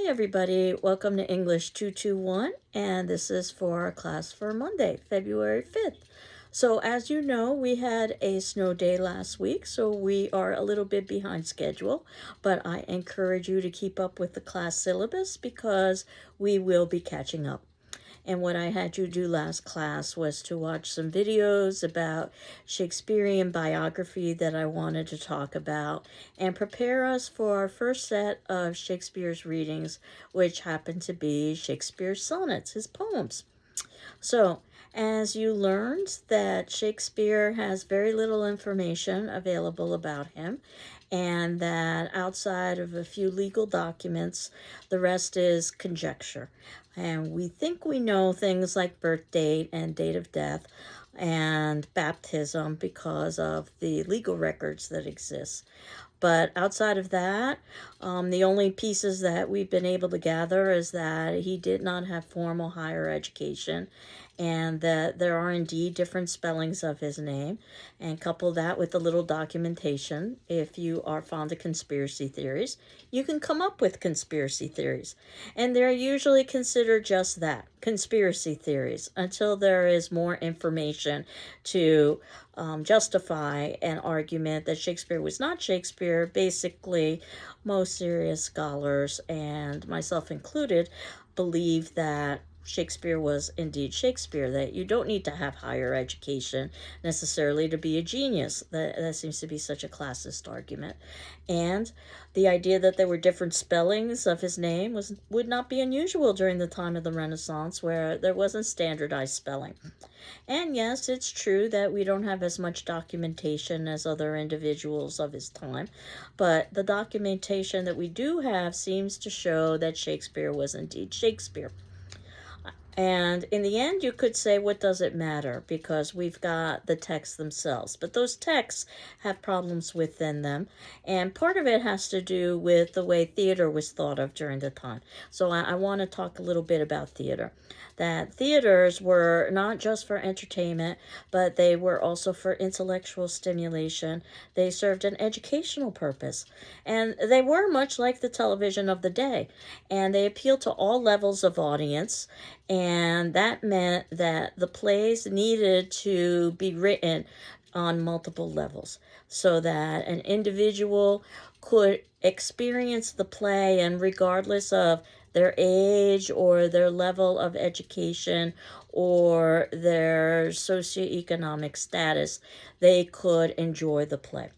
Hi everybody, welcome to English 221, and this is for our class for Monday, February 5th. So as you know, we had a snow day last week, so we are a little bit behind schedule, but I encourage you to keep up with the class syllabus because we will be catching up. And what I had you do last class was to watch some videos about Shakespearean biography that I wanted to talk about and prepare us for our first set of Shakespeare's readings, which happened to be Shakespeare's sonnets, his poems. So, as you learned that Shakespeare has very little information available about him, and that outside of a few legal documents, the rest is conjecture. And we think we know things like birth date and date of death and baptism because of the legal records that exist. But outside of that, the only pieces that we've been able to gather is that he did not have formal higher education and that there are indeed different spellings of his name. And couple that with a little documentation. If you are fond of conspiracy theories, you can come up with conspiracy theories. And they're usually considered just that, conspiracy theories, until there is more information to justify an argument that Shakespeare was not Shakespeare. Basically, most serious scholars, and myself included, believe that Shakespeare was indeed Shakespeare, that you don't need to have higher education necessarily to be a genius. That seems to be such a classist argument. And the idea that there were different spellings of his name would not be unusual during the time of the Renaissance, where there wasn't standardized spelling. And yes, it's true that we don't have as much documentation as other individuals of his time, but the documentation that we do have seems to show that Shakespeare was indeed Shakespeare. And in the end, you could say, what does it matter? Because we've got the texts themselves. But those texts have problems within them. And part of it has to do with the way theater was thought of during the time. So I want to talk a little bit about theater. That theaters were not just for entertainment, but they were also for intellectual stimulation. They served an educational purpose. And they were much like the television of the day. And they appealed to all levels of audience. And that meant that the plays needed to be written on multiple levels so that an individual could experience the play, and regardless of their age or their level of education or their socioeconomic status, they could enjoy the play.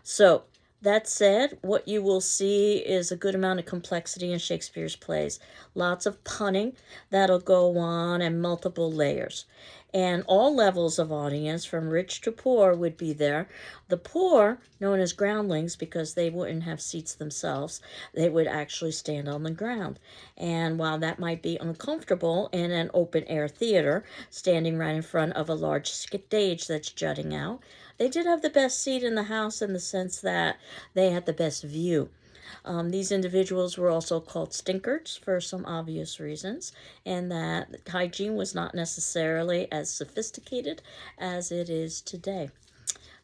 So, that said, what you will see is a good amount of complexity in Shakespeare's plays. Lots of punning that'll go on and multiple layers. And all levels of audience, from rich to poor, would be there. The poor, known as groundlings because they wouldn't have seats themselves, they would actually stand on the ground. And while that might be uncomfortable in an open air theater, standing right in front of a large stage that's jutting out, they did have the best seat in the house in the sense that they had the best view. These individuals were also called stinkards for some obvious reasons, and that hygiene was not necessarily as sophisticated as it is today.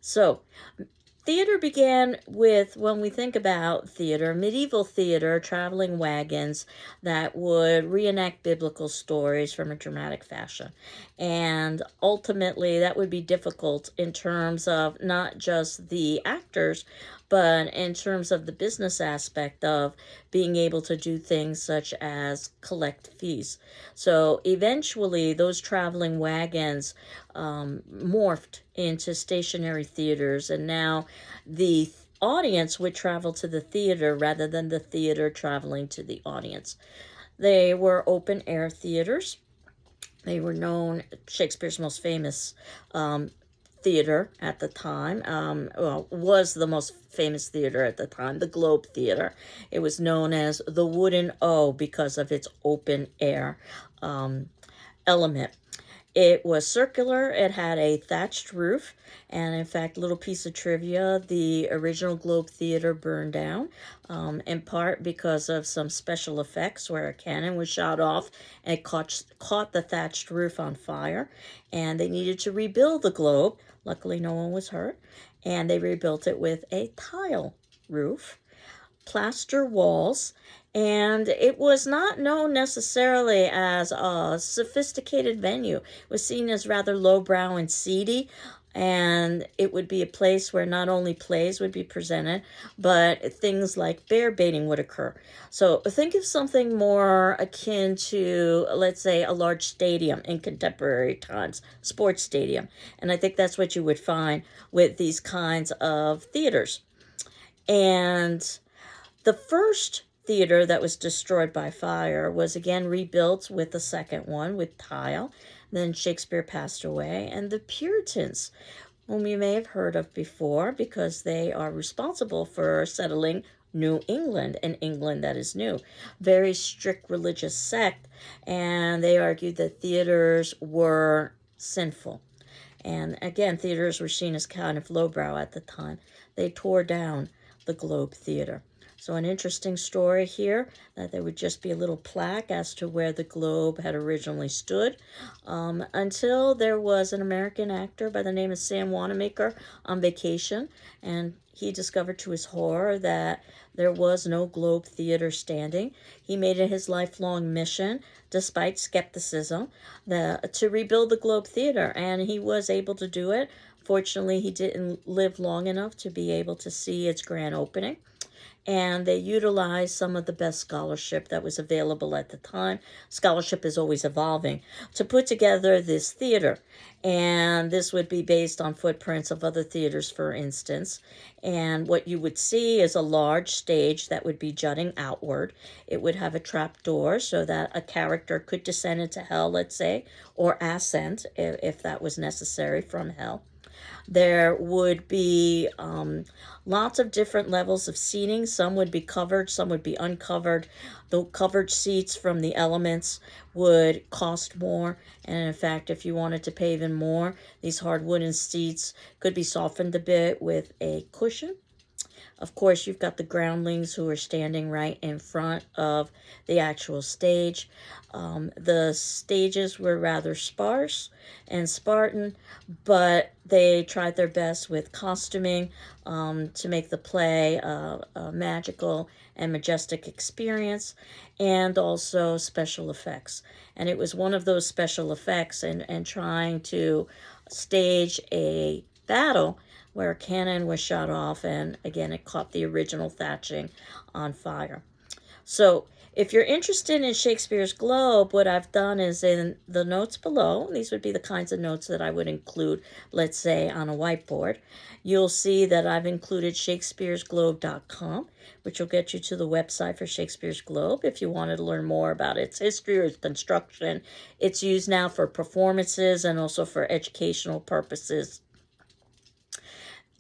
So, theater began with, when we think about theater, medieval theater, traveling wagons that would reenact biblical stories from a dramatic fashion. And ultimately, that would be difficult in terms of not just the actors, but in terms of the business aspect of being able to do things such as collect fees. So eventually, those traveling wagons morphed into stationary theaters, and now the audience would travel to the theater rather than the theater traveling to the audience. They were open air theaters. They were known, Shakespeare's most famous theater at the time, was the most famous theater at the time, the Globe Theater. It was known as the Wooden O because of its open air element. It was circular, it had a thatched roof, and in fact, little piece of trivia, the original Globe Theater burned down, in part because of some special effects where a cannon was shot off and it caught the thatched roof on fire, and they needed to rebuild the Globe. Luckily, no one was hurt, and they rebuilt it with a tile roof. plaster walls, and it was not known necessarily as a sophisticated venue. It was seen as rather lowbrow and seedy, and it would be a place where not only plays would be presented, but things like bear baiting would occur. So think of something more akin to, let's say, a large stadium in contemporary times, sports stadium. And I think that's what you would find with these kinds of theaters. And the first theater that was destroyed by fire was again rebuilt with the second one with tile. Then Shakespeare passed away, and the Puritans, whom you may have heard of before because they are responsible for settling New England, and England that is new. Very strict religious sect, and they argued that theaters were sinful. And again, theaters were seen as kind of lowbrow at the time. They tore down the Globe Theater. So an interesting story here, that there would just be a little plaque as to where the Globe had originally stood, until there was an American actor by the name of Sam Wanamaker on vacation, and he discovered to his horror that there was no Globe Theater standing. He made it his lifelong mission, despite skepticism, to rebuild the Globe Theater, and he was able to do it. Fortunately, he didn't live long enough to be able to see its grand opening, and they utilized some of the best scholarship that was available at the time. Scholarship is always evolving, to put together this theater. And this would be based on footprints of other theaters, for instance. And what you would see is a large stage that would be jutting outward. It would have a trap door so that a character could descend into hell, let's say, or ascend if that was necessary from hell. There would be lots of different levels of seating. Some would be covered, some would be uncovered. The covered seats from the elements would cost more. And in fact, if you wanted to pay even more, these hard wooden seats could be softened a bit with a cushion. Of course, you've got the groundlings who are standing right in front of the actual stage. The stages were rather sparse and Spartan, but they tried their best with costuming to make the play a magical and majestic experience, and also special effects. And it was one of those special effects and trying to stage a battle where a cannon was shot off, and again, it caught the original thatching on fire. So if you're interested in Shakespeare's Globe, what I've done is in the notes below, these would be the kinds of notes that I would include, let's say, on a whiteboard. You'll see that I've included shakespearesglobe.com, which will get you to the website for Shakespeare's Globe if you wanted to learn more about its history or its construction. It's used now for performances and also for educational purposes.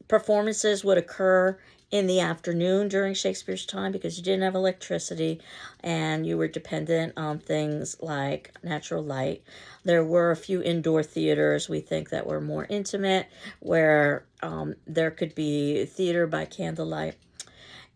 Performances would occur in the afternoon during Shakespeare's time because you didn't have electricity and you were dependent on things like natural light. There were a few indoor theaters, we think, that were more intimate, where there could be theater by candlelight.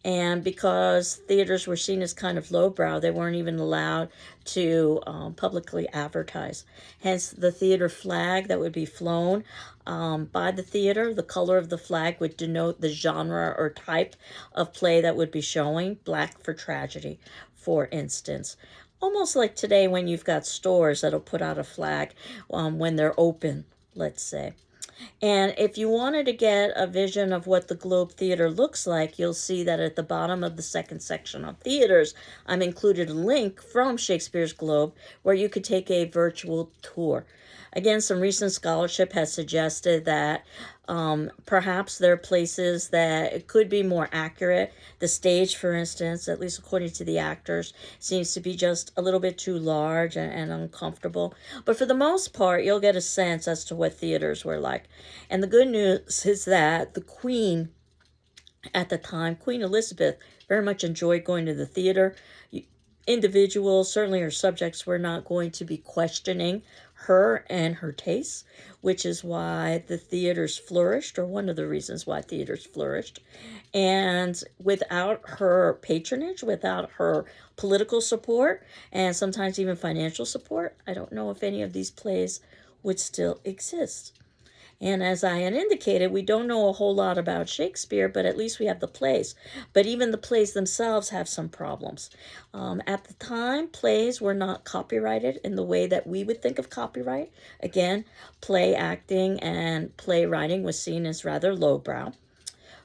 And because theaters were seen as kind of lowbrow, they weren't even allowed to publicly advertise. Hence, the theater flag that would be flown by the theater, the color of the flag would denote the genre or type of play that would be showing. Black for tragedy, for instance. Almost like today when you've got stores that'll put out a flag when they're open, let's say. And if you wanted to get a vision of what the Globe Theater looks like, you'll see that at the bottom of the second section of theaters, I'm included a link from Shakespeare's Globe where you could take a virtual tour. Again, some recent scholarship has suggested that perhaps there are places that it could be more accurate. The stage, for instance, at least according to the actors, seems to be just a little bit too large and uncomfortable. But for the most part, you'll get a sense as to what theaters were like. And the good news is that the Queen at the time, Queen Elizabeth, very much enjoyed going to the theater. Individuals, certainly her subjects, were not going to be questioning her and her tastes, which is why the theaters flourished, or one of the reasons why theaters flourished. And without her patronage, without her political support, and sometimes even financial support, I don't know if any of these plays would still exist. And as I had indicated, we don't know a whole lot about Shakespeare, but at least we have the plays. But even the plays themselves have some problems. At the time, plays were not copyrighted in the way that we would think of copyright. Again, play acting and playwriting was seen as rather lowbrow.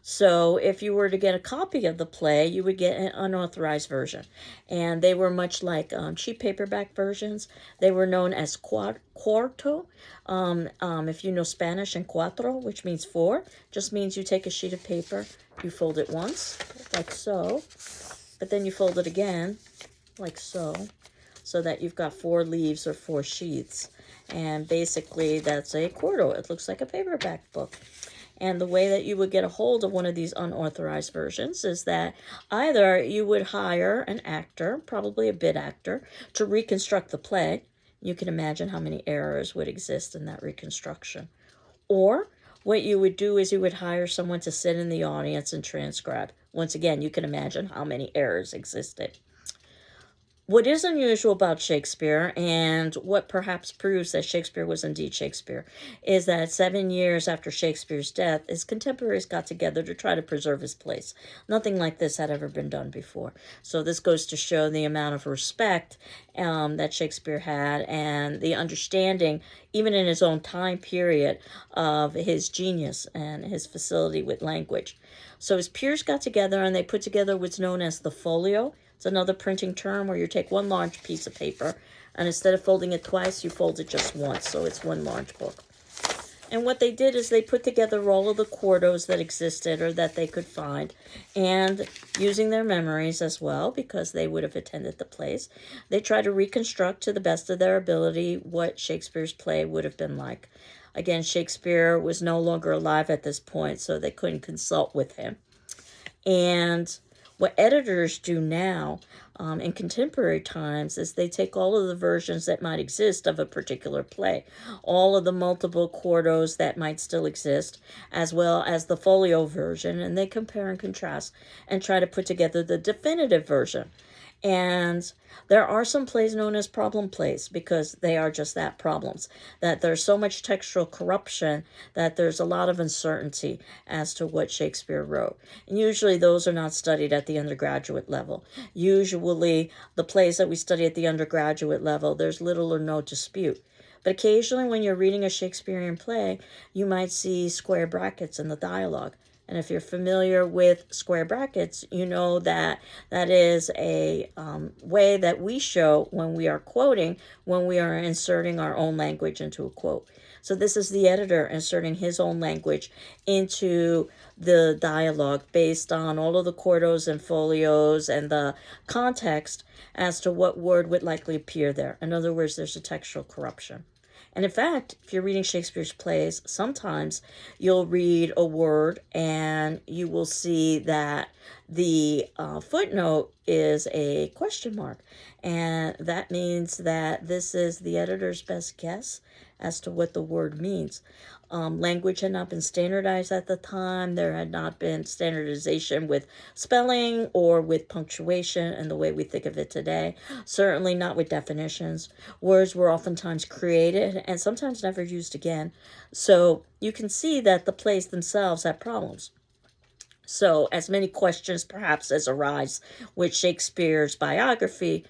So if you were to get a copy of the play, you would get an unauthorized version. And they were much like cheap paperback versions. They were known as cuarto. If you know Spanish, and cuatro, which means four, just means you take a sheet of paper, you fold it once, like so, but then you fold it again, like so that you've got 4 leaves or 4 sheets. And basically that's a quarto. It looks like a paperback book. And the way that you would get a hold of one of these unauthorized versions is that either you would hire an actor, probably a bit actor, to reconstruct the play. You can imagine how many errors would exist in that reconstruction. Or what you would do is you would hire someone to sit in the audience and transcribe. Once again, you can imagine how many errors existed. What is unusual about Shakespeare, and what perhaps proves that Shakespeare was indeed Shakespeare, is that 7 years after Shakespeare's death, his contemporaries got together to try to preserve his place. Nothing like this had ever been done before. So this goes to show the amount of respect that Shakespeare had, and the understanding, even in his own time period, of his genius and his facility with language. So his peers got together and they put together what's known as the folio. It's another printing term where you take one large piece of paper, and instead of folding it twice, you fold it just once, so it's one large book. And what they did is they put together all of the quartos that existed or that they could find, and using their memories as well, because they would have attended the plays, they tried to reconstruct to the best of their ability what Shakespeare's play would have been like. Again, Shakespeare was no longer alive at this point, so they couldn't consult with him. And what editors do now in contemporary times is they take all of the versions that might exist of a particular play, all of the multiple quartos that might still exist, as well as the folio version, and they compare and contrast and try to put together the definitive version. And there are some plays known as problem plays because they are just that, problems. That there's so much textual corruption that there's a lot of uncertainty as to what Shakespeare wrote. And usually those are not studied at the undergraduate level. Usually the plays that we study at the undergraduate level, there's little or no dispute. But occasionally when you're reading a Shakespearean play, you might see square brackets in the dialogue. And if you're familiar with square brackets, you know that that is a way that we show when we are quoting, when we are inserting our own language into a quote. So this is the editor inserting his own language into the dialogue based on all of the quartos and folios and the context as to what word would likely appear there. In other words, there's a textual corruption. And in fact, if you're reading Shakespeare's plays, sometimes you'll read a word and you will see that the footnote is a question mark. And that means that this is the editor's best guess as to what the word means. Language had not been standardized at the time. There had not been standardization with spelling or with punctuation in the way we think of it today. Certainly not with definitions. Words were oftentimes created and sometimes never used again. So you can see that the plays themselves have problems. So as many questions perhaps as arise with Shakespeare's biography,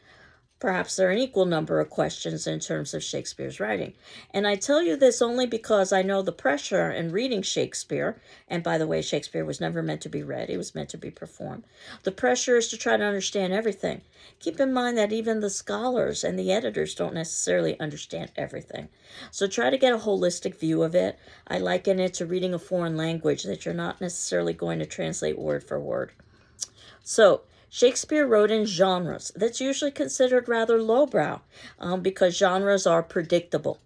perhaps there are an equal number of questions in terms of Shakespeare's writing. And I tell you this only because I know the pressure in reading Shakespeare, and by the way, Shakespeare was never meant to be read, he was meant to be performed. The pressure is to try to understand everything. Keep in mind that even the scholars and the editors don't necessarily understand everything. So try to get a holistic view of it. I liken it to reading a foreign language that you're not necessarily going to translate word for word. So Shakespeare wrote in genres that's usually considered rather lowbrow because genres are predictable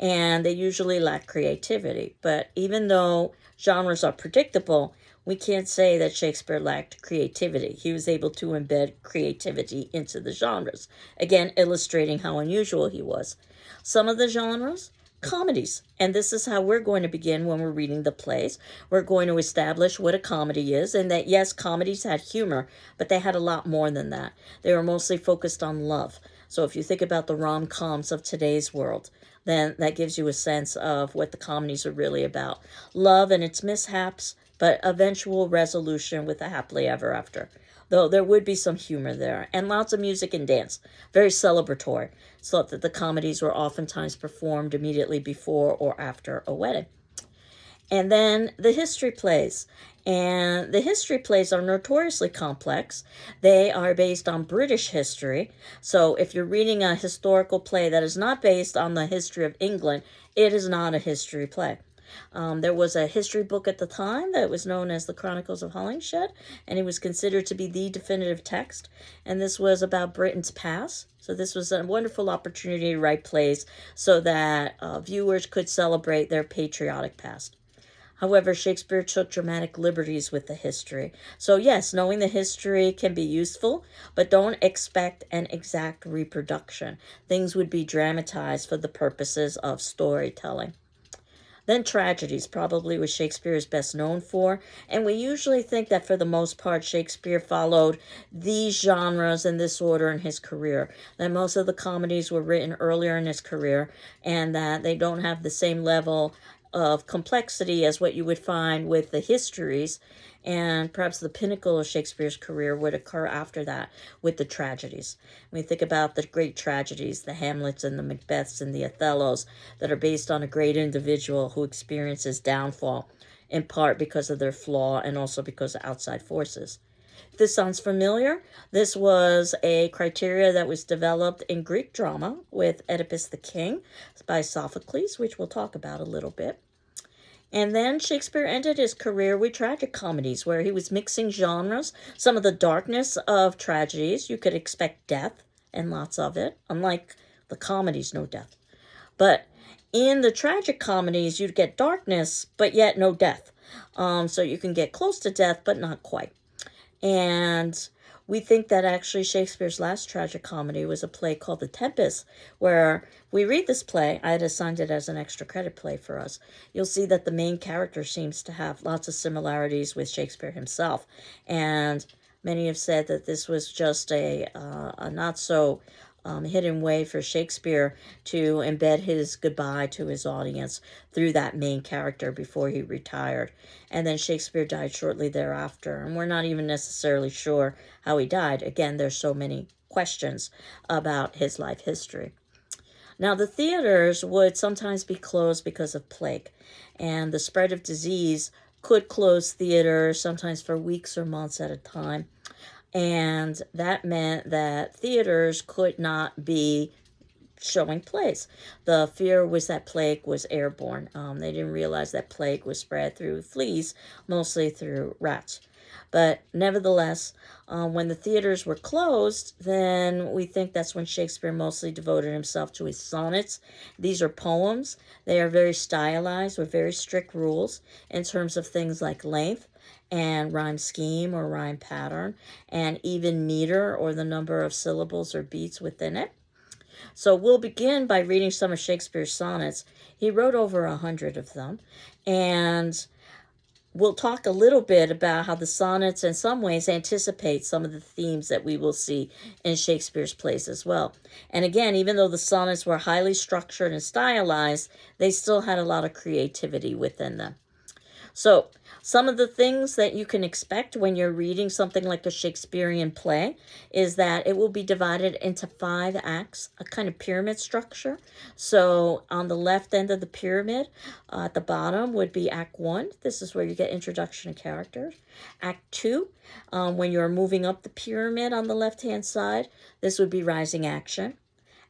and they usually lack creativity. But even though genres are predictable, we can't say that Shakespeare lacked creativity. He was able to embed creativity into the genres, again, illustrating how unusual he was. Some of the genres comedies. And this is how we're going to begin when we're reading the plays. We're going to establish what a comedy is, and that, yes, comedies had humor, but they had a lot more than that. They were mostly focused on love. So if you think about the rom-coms of today's world, then that gives you a sense of what the comedies are really about. Love and its mishaps, but eventual resolution with a happily ever after. Though there would be some humor there, and lots of music and dance. Very celebratory. So that the comedies were oftentimes performed immediately before or after a wedding. And then the history plays. And the history plays are notoriously complex. They are based on British history. So if you're reading a historical play that is not based on the history of England, it is not a history play. There was a history book at the time that was known as the Chronicles of Hollingshed, and it was considered to be the definitive text. And this was about Britain's past. So this was a wonderful opportunity to write plays so that viewers could celebrate their patriotic past. However, Shakespeare took dramatic liberties with the history. So yes, knowing the history can be useful, but don't expect an exact reproduction. Things would be dramatized for the purposes of storytelling. Then tragedies, probably what Shakespeare is best known for. And we usually think that for the most part, Shakespeare followed these genres in this order in his career. That most of the comedies were written earlier in his career, and that they don't have the same level of complexity as what you would find with the histories, and perhaps the pinnacle of Shakespeare's career would occur after that with the tragedies. When we think about the great tragedies, the Hamlets and the Macbeths and the Othellos, that are based on a great individual who experiences downfall, in part because of their flaw and also because of outside forces. If this sounds familiar, this was a criteria that was developed in Greek drama with Oedipus the King by Sophocles, which we'll talk about a little bit. And then Shakespeare ended his career with tragic comedies, where he was mixing genres. Some of the darkness of tragedies, you could expect death, and lots of it, unlike the comedies, no death. But in the tragic comedies, you'd get darkness, but yet no death. So you can get close to death, but not quite. And we think that actually Shakespeare's last tragic comedy was a play called The Tempest, where we read this play. I had assigned it as an extra credit play for us. You'll see that the main character seems to have lots of similarities with Shakespeare himself. And many have said that this was just a not so hidden way for Shakespeare to embed his goodbye to his audience through that main character before he retired. And then Shakespeare died shortly thereafter, and we're not even necessarily sure how he died. Again, there's so many questions about his life history. Now, the theaters would sometimes be closed because of plague, and the spread of disease could close theaters sometimes for weeks or months at a time. And that meant that theaters could not be showing plays. The fear was that plague was airborne. They didn't realize that plague was spread through fleas, mostly through rats. But nevertheless, when the theaters were closed, then we think that's when Shakespeare mostly devoted himself to his sonnets. These are poems. They are very stylized with very strict rules in terms of things like length and rhyme scheme or rhyme pattern, and even meter or the number of syllables or beats within it. So we'll begin by reading some of Shakespeare's sonnets. He wrote over 100 of them, and we'll talk a little bit about how the sonnets in some ways anticipate some of the themes that we will see in Shakespeare's plays as well. And again, even though the sonnets were highly structured and stylized, they still had a lot of creativity within them. So some of the things that you can expect when you're reading something like a Shakespearean play is that it will be divided into 5 acts, a kind of pyramid structure. So on the left end of the pyramid, at the bottom would be Act 1. This is where you get introduction of characters. Act 2, when you're moving up the pyramid on the left-hand side, this would be rising action.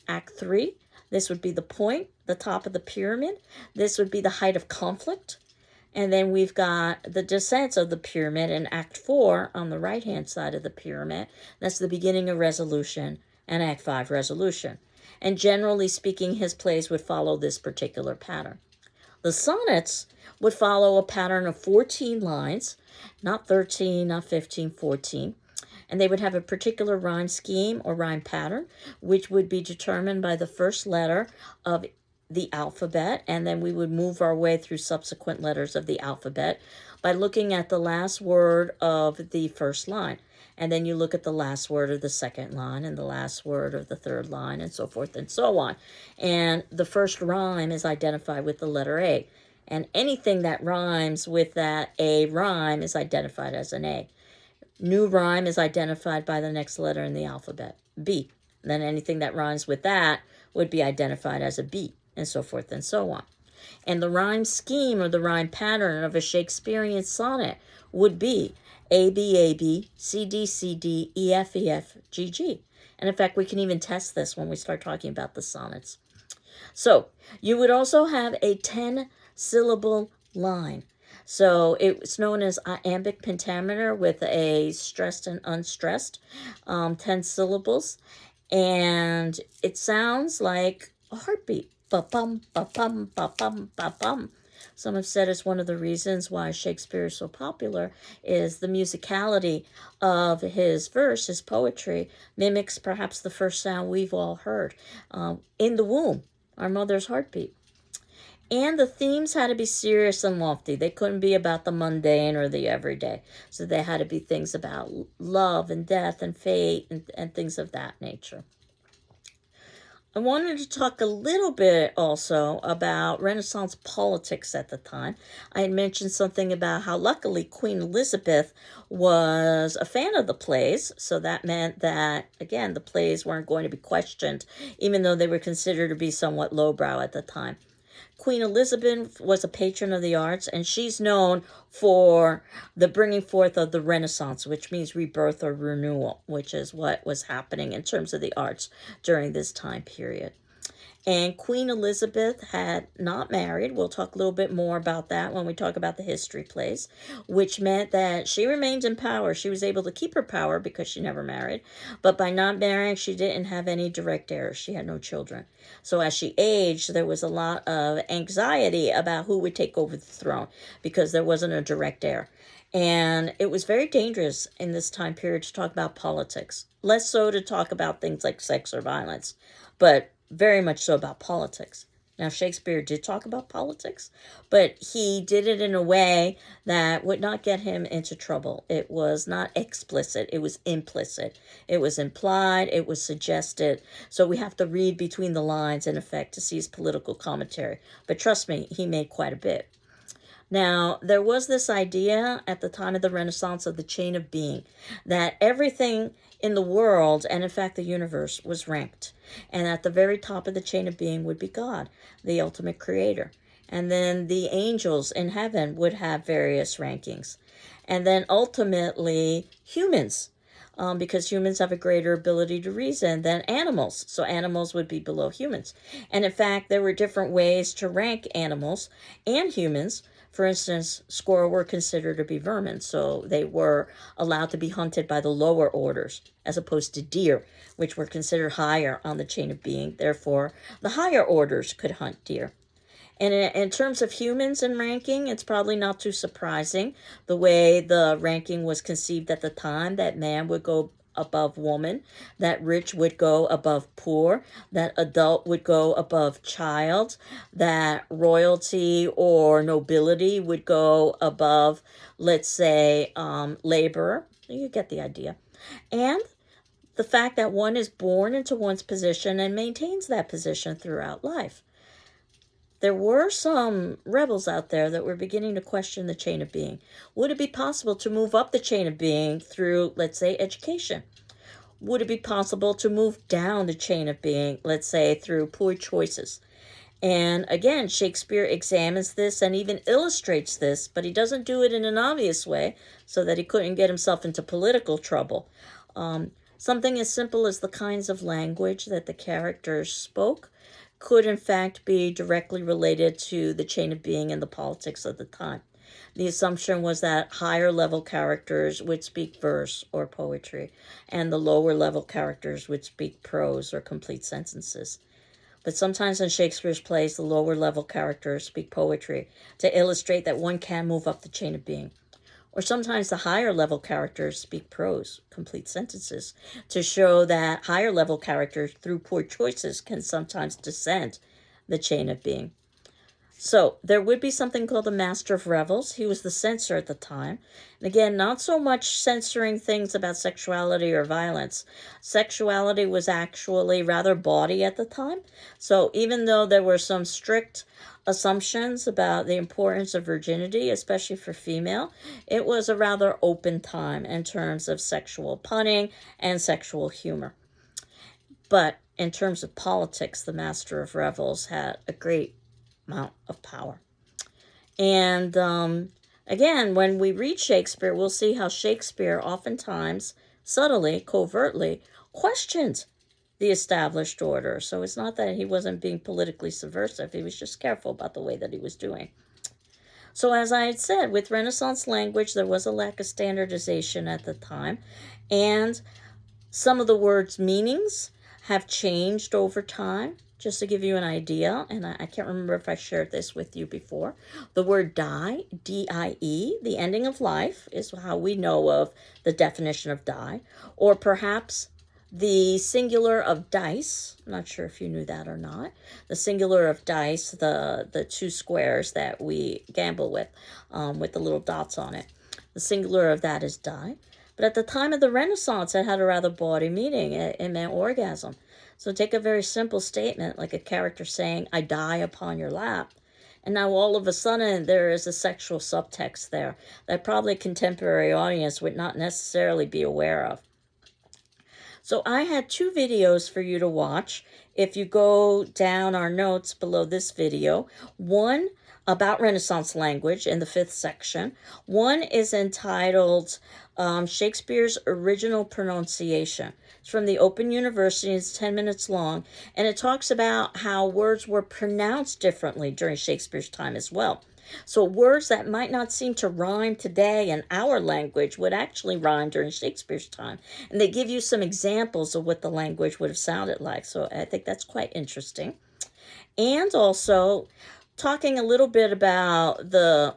Act 3, this would be the point, the top of the pyramid. This would be the height of conflict. And then we've got the descent of the pyramid in Act 4 on the right-hand side of the pyramid. That's the beginning of resolution, and Act 5, resolution. And generally speaking, his plays would follow this particular pattern. The sonnets would follow a pattern of 14 lines, not 13, not 15, 14. And they would have a particular rhyme scheme or rhyme pattern, which would be determined by the first letter of the alphabet, and then we would move our way through subsequent letters of the alphabet by looking at the last word of the first line. And then you look at the last word of the second line and the last word of the third line and so forth and so on. And the first rhyme is identified with the letter A. And anything that rhymes with that A rhyme is identified as an A. New rhyme is identified by the next letter in the alphabet, B. And then anything that rhymes with that would be identified as a B, and so forth and so on. And the rhyme scheme or the rhyme pattern of a Shakespearean sonnet would be A, B, A, B, C, D, C, D, E, F, E, F, G, G. And in fact, we can even test this when we start talking about the sonnets. So you would also have a 10-syllable line. So it's known as iambic pentameter with a stressed and unstressed 10 syllables. And it sounds like a heartbeat. Ba-bum, ba-bum, ba-bum, ba-bum. Some have said it's one of the reasons why Shakespeare is so popular is the musicality of his verse, his poetry, mimics perhaps the first sound we've all heard in the womb, our mother's heartbeat. And the themes had to be serious and lofty. They couldn't be about the mundane or the everyday. So they had to be things about love and death and fate and things of that nature. I wanted to talk a little bit also about Renaissance politics at the time. I had mentioned something about how luckily Queen Elizabeth was a fan of the plays. So that meant that, again, the plays weren't going to be questioned, even though they were considered to be somewhat lowbrow at the time. Queen Elizabeth was a patron of the arts, and she's known for the bringing forth of the Renaissance, which means rebirth or renewal, which is what was happening in terms of the arts during this time period. And Queen Elizabeth had not married. We'll talk a little bit more about that when we talk about the history plays, which meant that she remained in power. She was able to keep her power because she never married. But by not marrying, she didn't have any direct heirs. She had no children. So as she aged, there was a lot of anxiety about who would take over the throne because there wasn't a direct heir. And it was very dangerous in this time period to talk about politics. Less so to talk about things like sex or violence, but very much so about politics. Now, Shakespeare did talk about politics, but he did it in a way that would not get him into trouble. It was not explicit. It was implicit. It was implied. It was suggested. So we have to read between the lines, in effect, to see his political commentary. But trust me, he made quite a bit. Now, there was this idea at the time of the Renaissance of the chain of being, that everything in the world, and in fact the universe, was ranked. And at the very top of the chain of being would be God, the ultimate creator. And then the angels in heaven would have various rankings. And then ultimately humans, because humans have a greater ability to reason than animals. So animals would be below humans. And in fact, there were different ways to rank animals and humans. For instance, squirrel were considered to be vermin, so they were allowed to be hunted by the lower orders, as opposed to deer, which were considered higher on the chain of being. Therefore, the higher orders could hunt deer. And in terms of humans and ranking, it's probably not too surprising the way the ranking was conceived at the time, that man would go above woman, that rich would go above poor, that adult would go above child, that royalty or nobility would go above, let's say, laborer. You get the idea. And the fact that one is born into one's position and maintains that position throughout life. There were some rebels out there that were beginning to question the chain of being. Would it be possible to move up the chain of being through, let's say, education? Would it be possible to move down the chain of being, let's say, through poor choices? And again, Shakespeare examines this and even illustrates this, but he doesn't do it in an obvious way so that he couldn't get himself into political trouble. Something as simple as the kinds of language that the characters spoke could in fact be directly related to the chain of being and the politics of the time. The assumption was that higher level characters would speak verse or poetry, and the lower level characters would speak prose or complete sentences. But sometimes in Shakespeare's plays, the lower level characters speak poetry to illustrate that one can move up the chain of being. Or sometimes the higher level characters speak prose, complete sentences, to show that higher level characters, through poor choices, can sometimes descend the chain of being. So there would be something called the Master of Revels. He was the censor at the time. And again, not so much censoring things about sexuality or violence. Sexuality was actually rather bawdy at the time. So even though there were some strict assumptions about the importance of virginity, especially for female, it was a rather open time in terms of sexual punning and sexual humor. But in terms of politics, the Master of Revels had a great amount of power. And again, when we read Shakespeare, we'll see how Shakespeare oftentimes, subtly, covertly, questioned the established order. So it's not that he wasn't being politically subversive. He was just careful about the way that he was doing. So as I had said, with Renaissance language, there was a lack of standardization at the time. And some of the words' meanings have changed over time. Just to give you an idea, and I can't remember if I shared this with you before, the word die, D-I-E, the ending of life, is how we know of the definition of die, or perhaps the singular of dice. I'm not sure if you knew that or not. The singular of dice, the two squares that we gamble with the little dots on it. The singular of that is die. But at the time of the Renaissance, it had a rather bawdy meaning. It meant orgasm. So take a very simple statement, like a character saying, I die upon your lap. And now all of a sudden, there is a sexual subtext there that probably a contemporary audience would not necessarily be aware of. So I had two videos for you to watch. If you go down our notes below this video, one about Renaissance language in the 5th section. One is entitled Shakespeare's Original Pronunciation. It's from the Open University. It's 10 minutes long, and it talks about how words were pronounced differently during Shakespeare's time as well. So words that might not seem to rhyme today in our language would actually rhyme during Shakespeare's time. And they give you some examples of what the language would have sounded like. So I think that's quite interesting. And also talking a little bit about the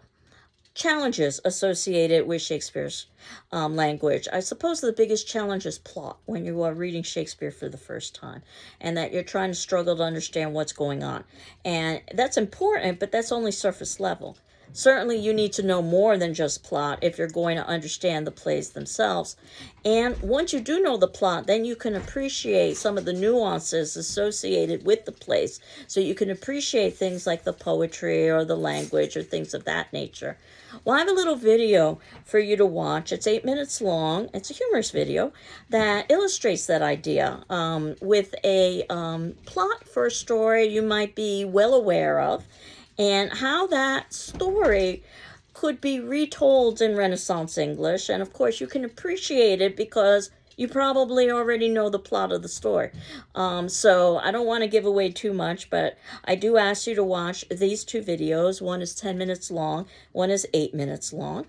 challenges associated with Shakespeare's language. I suppose the biggest challenge is plot when you are reading Shakespeare for the first time, and that you're trying to struggle to understand what's going on. And that's important, but that's only surface level. Certainly you need to know more than just plot if you're going to understand the plays themselves. And once you do know the plot, then you can appreciate some of the nuances associated with the plays. So you can appreciate things like the poetry or the language or things of that nature. Well, I have a little video for you to watch. It's 8 minutes long. It's a humorous video that illustrates that idea with a plot for a story you might be well aware of, and how that story could be retold in Renaissance English. And of course, you can appreciate it because you probably already know the plot of the story. So I don't want to give away too much, but I do ask you to watch these two videos. One is 10 minutes long, one is 8 minutes long.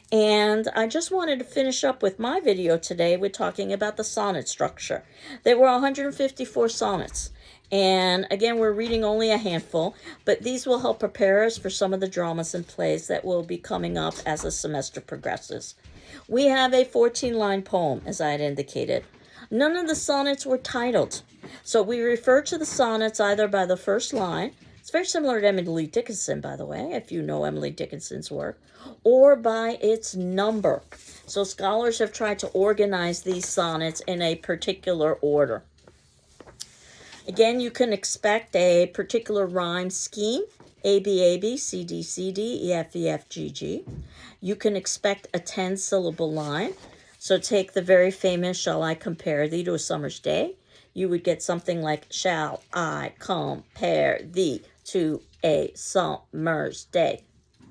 And I just wanted to finish up with my video today with talking about the sonnet structure. There were 154 sonnets. And again, we're reading only a handful, but these will help prepare us for some of the dramas and plays that will be coming up as the semester progresses. We have a 14-line poem, as I had indicated. None of the sonnets were titled, so we refer to the sonnets either by the first line. It's very similar to Emily Dickinson, by the way, if you know Emily Dickinson's work, or by its number. So scholars have tried to organize these sonnets in a particular order. Again, you can expect a particular rhyme scheme, A, B, A, B, C, D, C, D, E, F, E, F, G, G. You can expect a 10-syllable line. So take the very famous, shall I compare thee to a summer's day? You would get something like, shall I compare thee to a summer's day?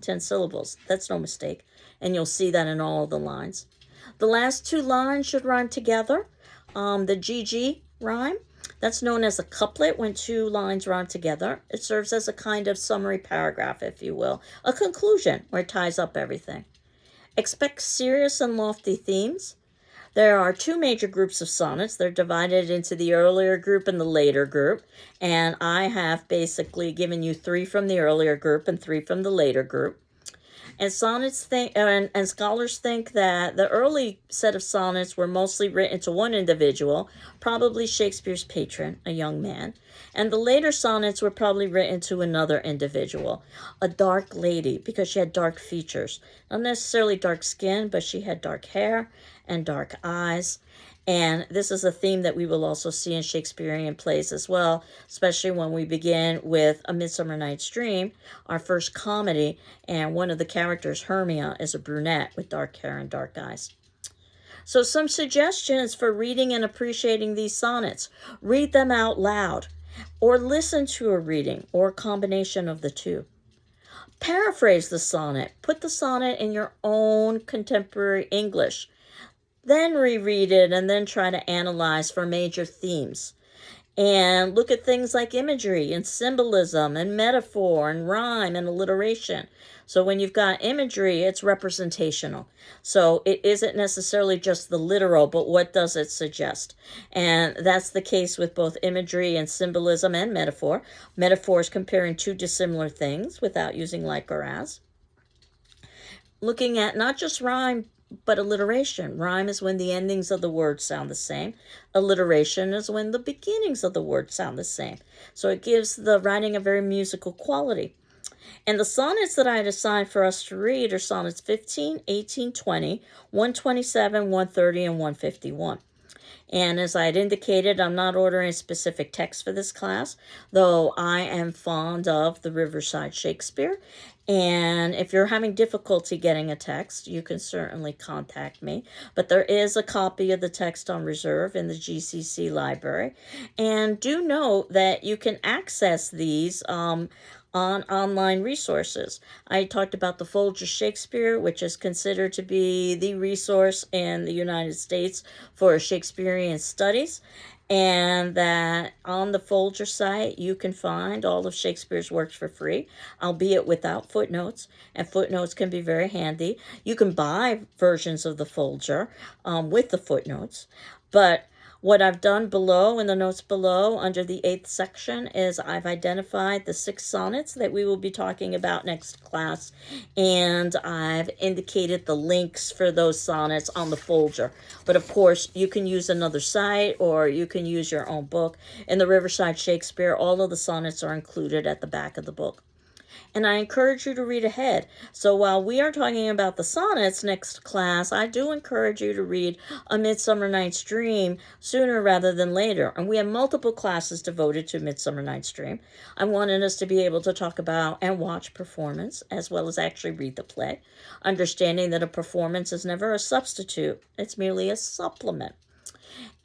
10 syllables. That's no mistake. And you'll see that in all of the lines. The last two lines should rhyme together. The GG rhyme. That's known as a couplet when two lines rhyme together. It serves as a kind of summary paragraph, if you will, a conclusion where it ties up everything. Expect serious and lofty themes. There are two major groups of sonnets. They're divided into the earlier group and the later group, and I have basically given you 3 from the earlier group and 3 from the later group. And and scholars think that the early set of sonnets were mostly written to one individual, probably Shakespeare's patron, a young man, and the later sonnets were probably written to another individual, a dark lady, because she had dark features. Not necessarily dark skin, but she had dark hair and dark eyes. And this is a theme that we will also see in Shakespearean plays as well, especially when we begin with A Midsummer Night's Dream, our first comedy, and one of the characters, Hermia, is a brunette with dark hair and dark eyes. So some suggestions for reading and appreciating these sonnets. Read them out loud, or listen to a reading, or a combination of the two. Paraphrase the sonnet. Put the sonnet in your own contemporary English. Then reread it and then try to analyze for major themes. And look at things like imagery and symbolism and metaphor and rhyme and alliteration. So when you've got imagery, it's representational. So it isn't necessarily just the literal, but what does it suggest? And that's the case with both imagery and symbolism and metaphor. Metaphor is comparing two dissimilar things without using like or as. Looking at not just rhyme, but alliteration. Rhyme is when the endings of the words sound the same. Alliteration is when the beginnings of the words sound the same. So it gives the writing a very musical quality. And the sonnets that I had assigned for us to read are sonnets 15, 18, 20, 127, 130, and 151. And as I had indicated, I'm not ordering specific text for this class, though I am fond of the Riverside Shakespeare. And if you're having difficulty getting a text, you can certainly contact me. But there is a copy of the text on reserve in the GCC library. And do note that you can access these on online resources. I talked about the Folger Shakespeare, which is considered to be the resource in the United States for Shakespearean studies, and that on the Folger site you can find all of Shakespeare's works for free, albeit without footnotes, and footnotes can be very handy. You can buy versions of the Folger with the footnotes, but what I've done below in the notes below under the 8th section is I've identified the 6 sonnets that we will be talking about next class, and I've indicated the links for those sonnets on the Folger. But of course, you can use another site or you can use your own book. In the Riverside Shakespeare, all of the sonnets are included at the back of the book. And I encourage you to read ahead. So while we are talking about the sonnets next class, I do encourage you to read A Midsummer Night's Dream sooner rather than later. And we have multiple classes devoted to Midsummer Night's Dream. I wanted us to be able to talk about and watch performance as well as actually read the play, understanding that a performance is never a substitute. It's merely a supplement.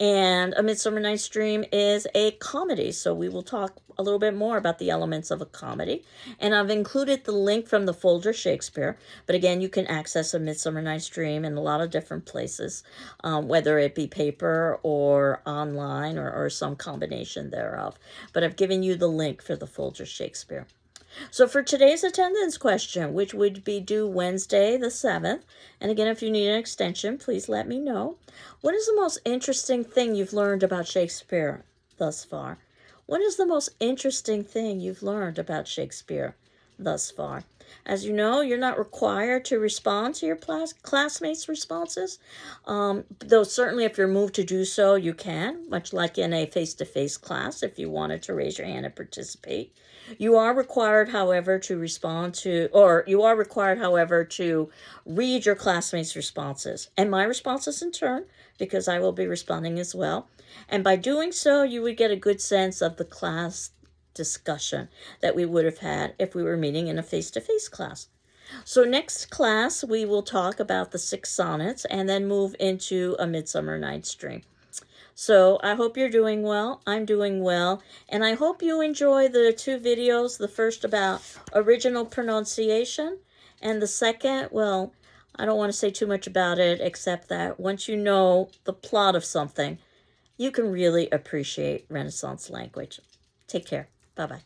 And A Midsummer Night's Dream is a comedy, so we will talk a little bit more about the elements of a comedy. And I've included the link from the Folger Shakespeare, but again, you can access A Midsummer Night's Dream in a lot of different places, whether it be paper or online or some combination thereof. But I've given you the link for the Folger Shakespeare. So for today's attendance question, which would be due Wednesday the 7th, and again, if you need an extension, please let me know. What is the most interesting thing you've learned about Shakespeare thus far? What is the most interesting thing you've learned about Shakespeare thus far? As you know, you're not required to respond to your classmates' responses, though certainly if you're moved to do so, you can, much like in a face-to-face class if you wanted to raise your hand and participate. You are required, however, to read your classmates' responses and my responses in turn, because I will be responding as well. And by doing so, you would get a good sense of the class discussion that we would have had if we were meeting in a face-to-face class. So next class, we will talk about the 6 sonnets and then move into A Midsummer Night's Dream. So I hope you're doing well. I'm doing well. And I hope you enjoy the 2 videos. The first about original pronunciation. And the second, well, I don't want to say too much about it, except that once you know the plot of something, you can really appreciate Renaissance language. Take care. Bye-bye.